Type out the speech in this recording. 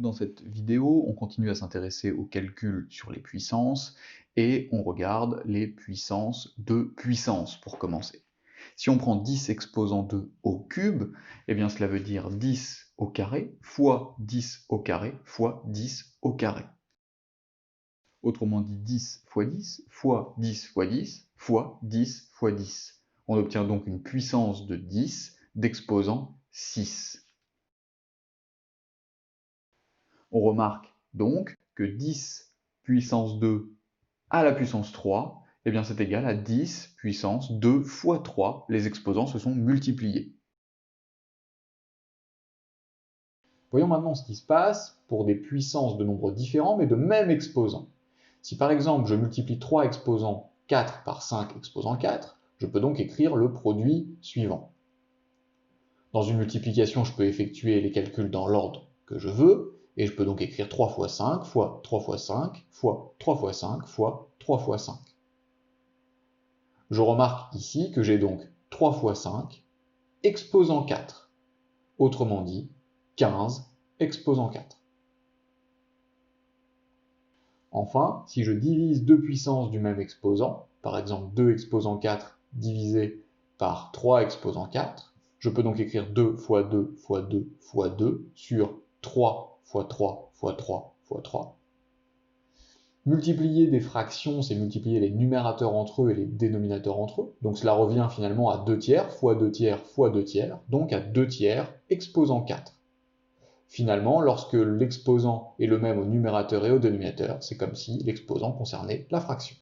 Dans cette vidéo, on continue à s'intéresser aux calculs sur les puissances et on regarde les puissances de puissance pour commencer. Si on prend 10 exposant 2 au cube, eh bien cela veut dire 10 au carré fois 10 au carré fois 10 au carré. Autrement dit 10 fois 10 fois 10 fois 10 fois 10 fois 10. On obtient donc une puissance de 10 d'exposant 6. On remarque donc que 10 puissance 2 à la puissance 3, eh bien c'est égal à 10 puissance 2 fois 3. Les exposants se sont multipliés. Voyons maintenant ce qui se passe pour des puissances de nombres différents mais de même exposant. Si par exemple je multiplie 3 exposant 4 par 5 exposant 4, je peux donc écrire le produit suivant. Dans une multiplication, je peux effectuer les calculs dans l'ordre que je veux, et je peux donc écrire 3 fois 5 fois 3 fois 5 fois 3 fois 5 fois 3 fois 5. Je remarque ici que j'ai donc 3 fois 5 exposant 4. Autrement dit, 15 exposant 4. Enfin, si je divise deux puissances du même exposant, par exemple 2 exposant 4 divisé par 3 exposant 4, je peux donc écrire 2 fois 2 fois 2 fois 2 sur 3 fois 3 fois 3 fois 3. Multiplier des fractions, c'est multiplier les numérateurs entre eux et les dénominateurs entre eux. Donc cela revient finalement à 2 tiers fois 2 tiers fois 2 tiers, donc à 2 tiers exposant 4. Finalement, lorsque l'exposant est le même au numérateur et au dénominateur, c'est comme si l'exposant concernait la fraction.